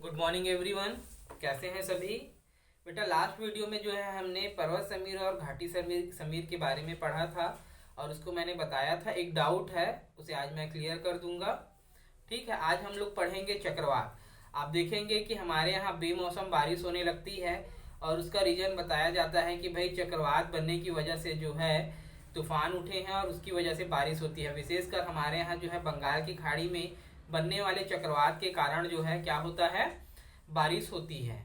Good morning everyone. कैसे हैं सभी? बेटा लास्ट वीडियो में जो है हमने पर्वत समीर और घाटी समीर के बारे में पढ़ा था और उसको मैंने बताया था। एक डाउट है उसे आज मैं क्लियर कर दूंगा। ठीक है, आज हम लोग पढ़ेंगे चक्रवात। आप देखेंगे कि हमारे यहाँ बेमौसम बारिश होने लगती है और उसका रीजन बताया जाता है कि भाई चक्रवात बनने की वजह से जो है तूफान उठे हैं और उसकी वजह से बारिश होती है। विशेषकर हमारे यहाँ जो है बंगाल की खाड़ी में बनने वाले चक्रवात के कारण जो है क्या होता है, बारिश होती है।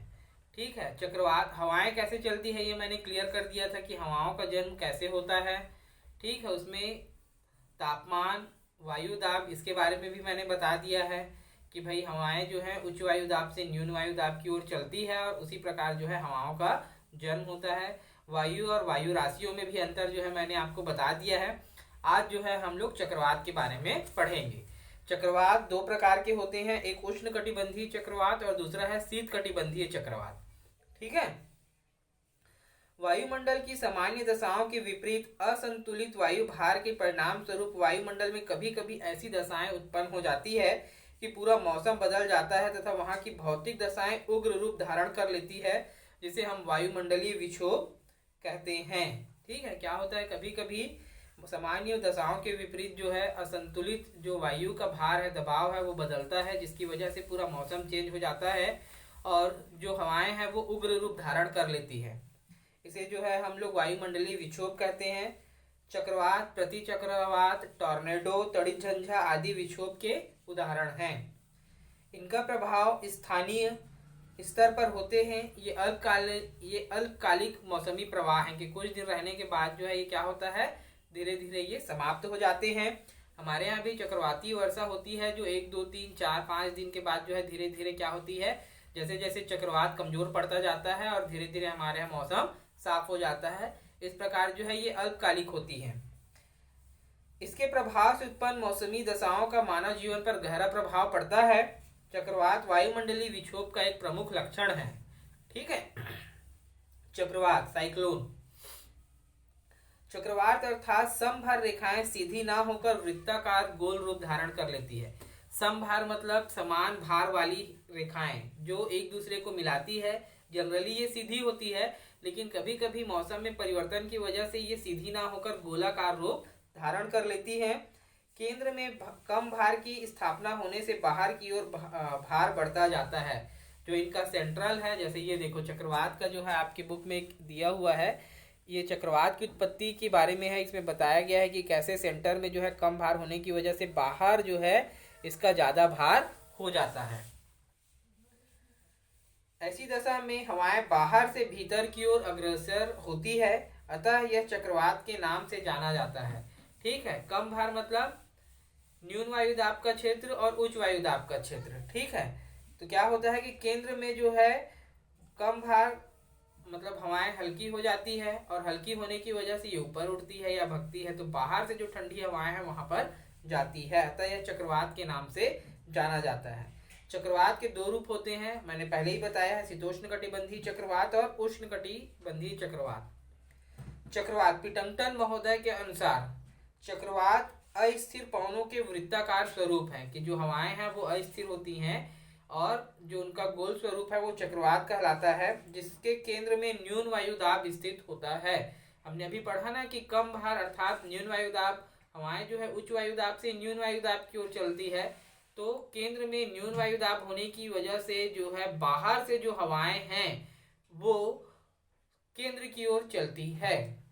ठीक है, चक्रवात हवाएं कैसे चलती है ये मैंने क्लियर कर दिया था कि हवाओं का जन्म कैसे होता है। ठीक है, उसमें तापमान, वायु दाब, इसके बारे में भी मैंने बता दिया है कि भाई हवाएं जो है उच्च वायु दाब से न्यून वायु दाब की ओर चलती है और उसी प्रकार जो है हवाओं का जन्म होता है। वायु और वायु राशियों में भी अंतर जो है मैंने आपको बता दिया है। आज जो है हम लोग चक्रवात के बारे में पढ़ेंगे। चक्रवात दो प्रकार के होते हैं, एक उष्ण कटिबंधीय चक्रवात और दूसरा है शीत कटिबंधीय चक्रवात। ठीक है, वायुमंडल की सामान्य दशाओं के विपरीत असंतुलित वायु भार के परिणाम स्वरूप वायुमंडल में कभी कभी ऐसी दशाएं उत्पन्न हो जाती है कि पूरा मौसम बदल जाता है तथा वहां की भौतिक दशाएं उग्र रूप धारण कर लेती है, जिसे हम वायुमंडलीय विक्षोभ कहते हैं। ठीक है, क्या होता है, कभी कभी सामान्य दशाओं के विपरीत जो है असंतुलित जो वायु का भार है, दबाव है, वो बदलता है, जिसकी वजह से पूरा मौसम चेंज हो जाता है और जो हवाएं हैं वो उग्र रूप धारण कर लेती है। इसे जो है हम लोग वायुमंडलीय विक्षोभ कहते हैं। चक्रवात, प्रतिचक्रवात, टॉर्नेडो, तड़ित झंझा आदि विक्षोभ के उदाहरण हैं। इनका प्रभाव स्थानीय स्तर पर होते हैं। ये अल्पकालिक मौसमी प्रवाह हैं कि कुछ दिन रहने के बाद जो है ये क्या होता है, धीरे धीरे ये समाप्त हो जाते हैं। हमारे यहाँ भी चक्रवाती वर्षा होती है जो 1 2 3 4 5 दिन के बाद जो है धीरे धीरे क्या होती है, जैसे जैसे चक्रवात कमजोर पड़ता जाता है और धीरे धीरे हमारे यहाँ मौसम साफ हो जाता है। इस प्रकार जो है ये अल्पकालिक होती है। इसके प्रभाव से उत्पन्न मौसमी दशाओं का मानव जीवन पर गहरा प्रभाव पड़ता है। चक्रवात वायुमंडलीय विक्षोभ का एक प्रमुख लक्षण है। ठीक है, चक्रवात, साइक्लोन। चक्रवात अर्थात समभार रेखाएं सीधी ना होकर वृत्ताकार गोल रूप धारण कर लेती है। समभार मतलब समान भार वाली रेखाएं जो एक दूसरे को मिलाती है। जनरली ये सीधी होती है, लेकिन कभी कभी मौसम में परिवर्तन की वजह से ये सीधी ना होकर गोलाकार रूप धारण कर लेती है। केंद्र में कम भार की स्थापना होने से बाहर की ओर भार बढ़ता जाता है। जो इनका सेंट्रल है, जैसे ये देखो चक्रवात का जो है आपकी बुक में दिया हुआ है, ये चक्रवात की उत्पत्ति के बारे में है। इसमें बताया गया है कि कैसे सेंटर में जो है कम भार होने की वजह से बाहर जो है इसका ज्यादा भार हो जाता है। ऐसी दशा में हवाएं बाहर से भीतर की ओर अग्रसर होती है, अतः यह चक्रवात के नाम से जाना जाता है। ठीक है, कम भार मतलब न्यून वायु दाब का क्षेत्र और उच्च वायु दाब का क्षेत्र। ठीक है, तो क्या होता है कि केंद्र में जो है कम भार मतलब हवाएं हल्की हो जाती है और हल्की होने की वजह से ये ऊपर उठती है या भगती है, तो बाहर से जो ठंडी हवाएं हैं वहां पर जाती है, अतः यह चक्रवात के नाम से जाना जाता है। चक्रवात के दो रूप होते हैं, मैंने पहले ही बताया है, शीतोष्ण कटिबंधीय चक्रवात और उष्ण कटिबंधीय चक्रवात। चक्रवात, पीटंगटन महोदय के अनुसार चक्रवात अस्थिर पवनों के वृत्ताकार स्वरूप है कि जो हवाएं हैं वो अस्थिर होती हैं और जो उनका गोल स्वरूप है वो चक्रवात कहलाता है, जिसके केंद्र में न्यून वायु दाब स्थित होता है। हमने अभी पढ़ा ना कि कम भार अर्थात न्यून वायु दाब, हवाएं जो है उच्च वायु दाब से न्यून वायु दाब की ओर चलती है, तो केंद्र में न्यून वायु दाब होने की वजह से जो है बाहर से जो हवाएं हैं वो केंद्र की ओर चलती है।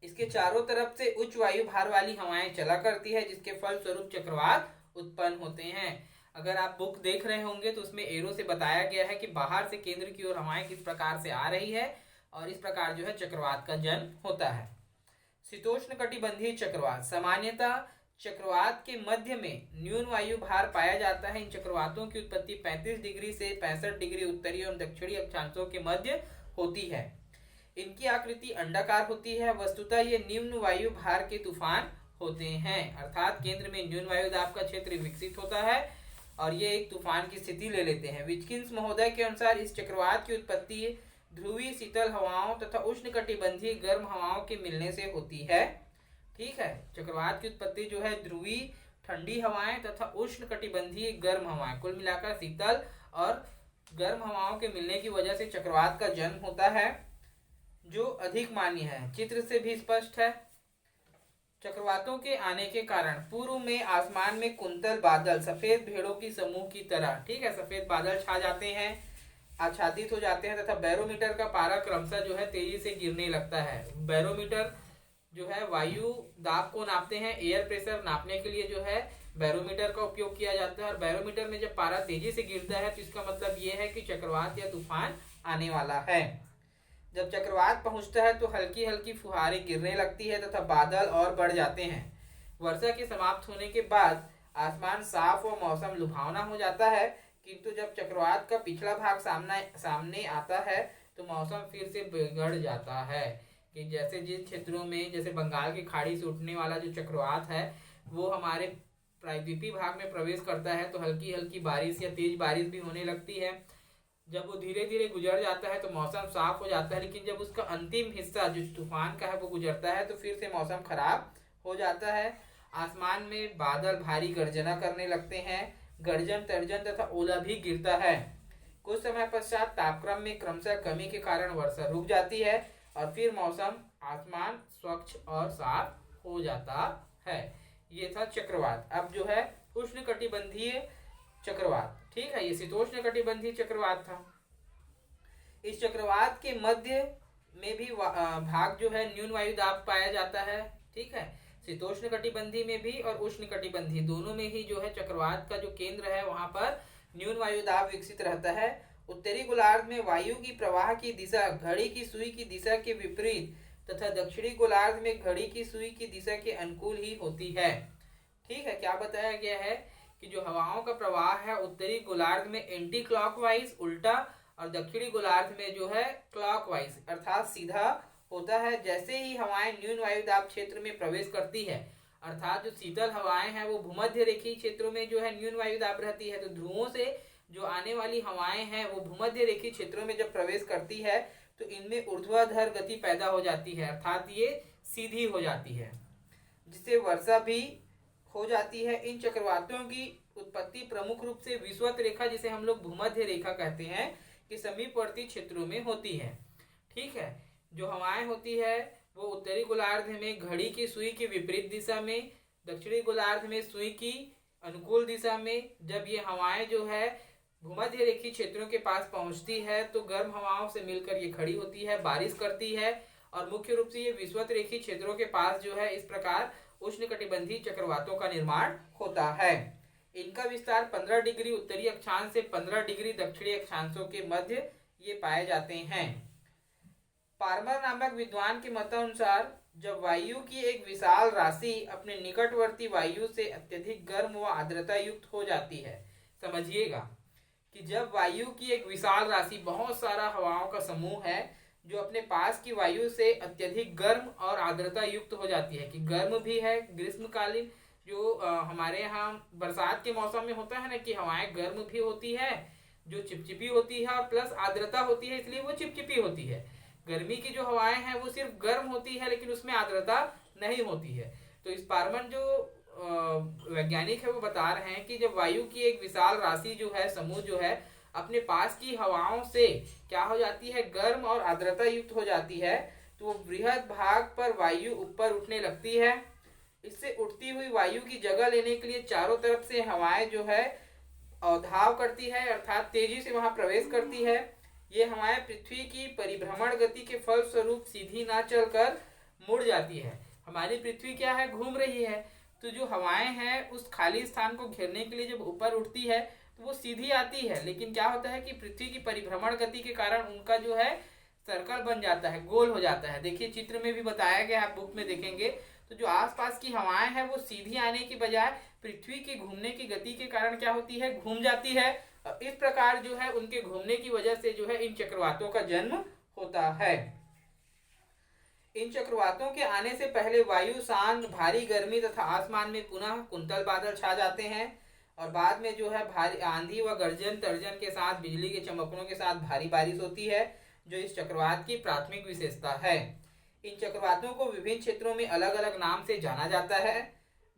इसके चारों तरफ से उच्च वायु भार वाली हवाएं चला करती है, जिसके फलस्वरूप चक्रवात उत्पन्न होते हैं। अगर आप बुक देख रहे होंगे तो उसमें एरो से बताया गया है कि बाहर से केंद्र की ओर हवाएं किस प्रकार से आ रही है और इस प्रकार जो है चक्रवात का जन्म होता है। शीतोष्ण कटिबंधीय चक्रवात, सामान्यतः चक्रवात के मध्य में न्यून वायु भार पाया जाता है। इन चक्रवातों की उत्पत्ति 35 डिग्री से 65 डिग्री उत्तरी एवं दक्षिणी अक्षांशों के मध्य होती है। इनकी आकृति अंडाकार होती है। वस्तुतः ये निम्न वायु भार के तूफान होते हैं, अर्थात केंद्र में न्यून वायु दाब का क्षेत्र विकसित होता है और ये एक तूफान की स्थिति ले लेते हैं। विटकिंस महोदय के अनुसार इस चक्रवात की उत्पत्ति ध्रुवीय शीतल हवाओं तथा उष्ण कटिबंधीय गर्म हवाओं के मिलने से होती है। ठीक है, चक्रवात की उत्पत्ति जो है ध्रुवीय ठंडी हवाएं तथा उष्ण कटिबंधीय गर्म हवाएं, कुल मिलाकर शीतल और गर्म हवाओं के मिलने की वजह से चक्रवात का जन्म होता है, जो अधिक मान्य है। चित्र से भी स्पष्ट है। चक्रवातों के आने के कारण पूर्व में आसमान में कुंतल बादल सफेद भेड़ों की समूह की तरह, ठीक है, सफेद बादल छा जाते हैं, आच्छादित हो जाते हैं तथा बैरोमीटर का पारा क्रमशः जो है तेजी से गिरने लगता है। बैरोमीटर जो है वायु दाब को नापते हैं, एयर प्रेशर नापने के लिए जो है बैरोमीटर का उपयोग किया जाता है। और बैरोमीटर में जब पारा तेजी से गिरता है तो इसका मतलब ये है कि चक्रवात या तूफान आने वाला है। जब चक्रवात पहुंचता है तो हल्की हल्की फुहारें गिरने लगती है तथा बादल और बढ़ जाते हैं। वर्षा के समाप्त होने के बाद आसमान साफ और मौसम लुभावना हो जाता है, किंतु जब चक्रवात का पिछला भाग सामने आता है तो मौसम फिर से बिगड़ जाता है। कि जैसे जिन क्षेत्रों में, जैसे बंगाल की खाड़ी से उठने वाला जो चक्रवात है वो हमारे प्रायद्वीपीय भाग में प्रवेश करता है तो हल्की हल्की बारिश या तेज बारिश भी होने लगती है। जब वो धीरे धीरे गुजर जाता है तो मौसम साफ हो जाता है, लेकिन जब उसका अंतिम हिस्सा जो तूफान का है वो गुजरता है तो फिर से मौसम खराब हो जाता है। आसमान में बादल भारी गर्जना करने लगते हैं, गर्जन तर्जन तथा ओला भी गिरता है। कुछ समय पश्चात तापक्रम में क्रमशः कमी के कारण वर्षा रुक जाती है और फिर मौसम आसमान स्वच्छ और साफ हो जाता है। ये था चक्रवात। अब जो है उष्णकटिबंधीय चक्रवात, ठीक है, ये शीतोष्ण कटिबंधीय चक्रवात था। इस चक्रवात के मध्य में भी भाग जो है न्यून वायु दाब पाया जाता है, ठीक है। शीतोष्ण कटिबंधीय में भी और उष्ण कटिबंधीय दोनों में ही जो है चक्रवात का जो केंद्र है वहां पर न्यून वायु दाब विकसित रहता है। उत्तरी गोलार्ध में वायु की प्रवाह की दिशा घड़ी की सुई की दिशा के विपरीत तथा दक्षिणी गोलार्ध में घड़ी की सुई की दिशा के अनुकूल ही होती है, ठीक है। क्या बताया गया है कि जो हवाओं का प्रवाह है उत्तरी गोलार्ध में एंटी क्लॉकवाइज उल्टा और दक्षिणी गोलार्ध में जो है क्लॉकवाइज अर्थात सीधा होता है। जैसे ही हवाएं न्यून वायुदाब क्षेत्र में प्रवेश करती है, अर्थात जो शीतल हवाएं हैं वो भूमध्य रेखीय क्षेत्रों में जो है न्यून वायुदाब रहती है, तो ध्रुवों से जो आने वाली हवाएं हैं वो भूमध्य रेखीय क्षेत्रों में जब प्रवेश करती है तो इनमें ऊर्ध्वाधर गति पैदा हो जाती है, अर्थात ये सीधी हो जाती है, जिससे वर्षा भी हो जाती है। इन चक्रवातों की उत्पत्ति प्रमुख रूप से विषुवत रेखा, जिसे हम लोग भूमध्य रेखा कहते हैं, कि समीपवर्ती क्षेत्रों में होती है, ठीक है। जो हवाएं होती है वो उत्तरी गोलार्ध में घड़ी की सुई की विपरीत दिशा में, दक्षिणी गोलार्ध में सुई की अनुकूल दिशा में। जब ये हवाएं जो है भूमध्य रेखीय क्षेत्रों के पास पहुंचती है तो गर्म हवाओं से मिलकर ये खड़ी होती है, बारिश करती है, और मुख्य रूप से ये विषुवत रेखीय क्षेत्रों के पास जो है इस प्रकार उष्णकटिबंधीय चक्रवातों का निर्माण होता है। इनका विस्तार 15 डिग्री उत्तरी अक्षांश से 15 डिग्री दक्षिणी अक्षांशों के मध्य ये पाए जाते हैं। पार्मर नामक विद्वान के मतानुसार जब वायु की एक विशाल राशि अपने निकटवर्ती वायु से अत्यधिक गर्म व आर्द्रता युक्त हो जाती है, समझिएगा कि जब वायु की एक विशाल राशि, बहुत सारा हवाओं का समूह है जो अपने पास की वायु से अत्यधिक गर्म और आर्द्रता युक्त हो जाती है, कि गर्म भी है ग्रीष्मकालीन, जो हमारे यहाँ बरसात के मौसम में होता है ना कि हवाएं गर्म भी होती है, जो चिपचिपी होती है, और प्लस आर्द्रता होती है, इसलिए वो चिपचिपी होती है। गर्मी की जो हवाएं हैं वो सिर्फ गर्म होती है लेकिन उसमें आर्द्रता नहीं होती है। तो इस पारमन जो वैज्ञानिक है वो बता रहे हैं कि जब वायु की एक विशाल राशि जो है, समूह जो है, अपने पास की हवाओं से क्या हो जाती है, गर्म और आर्द्रता युक्त हो जाती है, तो वो बृहद भाग पर वायु ऊपर उठने लगती है। इससे उठती हुई वायु की जगह लेने के लिए चारों तरफ से हवाएं जो है अवधाव करती है, अर्थात तेजी से वहां प्रवेश करती है। ये हवाएं पृथ्वी की परिभ्रमण गति के फलस्वरूप सीधी ना चलकर मुड़ जाती है। हमारी पृथ्वी क्या है, घूम रही है, तो जो हवाएं हैं उस खाली स्थान को घेरने के लिए जब ऊपर उठती है तो वो सीधी आती है, लेकिन क्या होता है कि पृथ्वी की परिभ्रमण गति के कारण उनका जो है सर्कल बन जाता है, गोल हो जाता है। देखिए चित्र में भी बताया गया, आप बुक में देखेंगे तो जो आसपास की हवाएं हैं वो सीधी आने की बजाय पृथ्वी की घूमने की गति के कारण क्या होती है, घूम जाती है। इस प्रकार जो है उनके घूमने की वजह से जो है इन चक्रवातों का जन्म होता है। इन चक्रवातों के आने से पहले वायु शांत, भारी गर्मी तथा आसमान में पुनः कुंतल बादल छा जाते हैं, और बाद में जो है भारी आंधी व गर्जन तर्जन के साथ बिजली के चमकनों के साथ भारी बारिश होती है, जो इस चक्रवात की प्राथमिक विशेषता है। इन चक्रवातों को विभिन्न क्षेत्रों में अलग अलग नाम से जाना जाता है।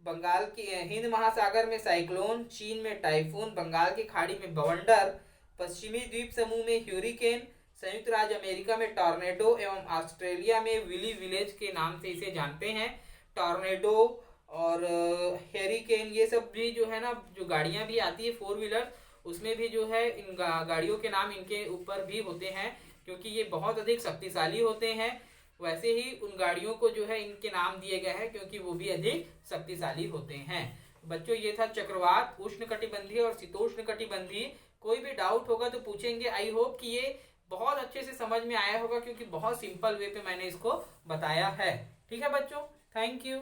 बंगाल की हिंद महासागर में साइक्लोन, चीन में टाइफून, बंगाल की खाड़ी में बवंडर, पश्चिमी द्वीप समूह में ह्यूरिकेन, संयुक्त राज्य अमेरिका में टॉर्नेडो एवं ऑस्ट्रेलिया में विली विलेज के नाम से इसे जानते हैं। टॉर्नेडो और हेरिकेन ये सब भी जो है ना, जो गाड़ियां भी आती है 4 व्हीलर, उसमें भी जो है इन गाड़ियों के नाम इनके ऊपर भी होते हैं, क्योंकि ये बहुत अधिक शक्तिशाली होते हैं। वैसे ही उन गाड़ियों को जो है इनके नाम दिए गए हैं क्योंकि वो भी अधिक शक्तिशाली होते हैं। बच्चों ये था चक्रवात, उष्णकटिबंधीय और शीतोष्णकटिबंधीय। कोई भी डाउट होगा तो पूछेंगे। आई होप कि ये बहुत अच्छे से समझ में आया होगा क्योंकि बहुत सिंपल वे पे मैंने इसको बताया है। ठीक है बच्चों, थैंक यू।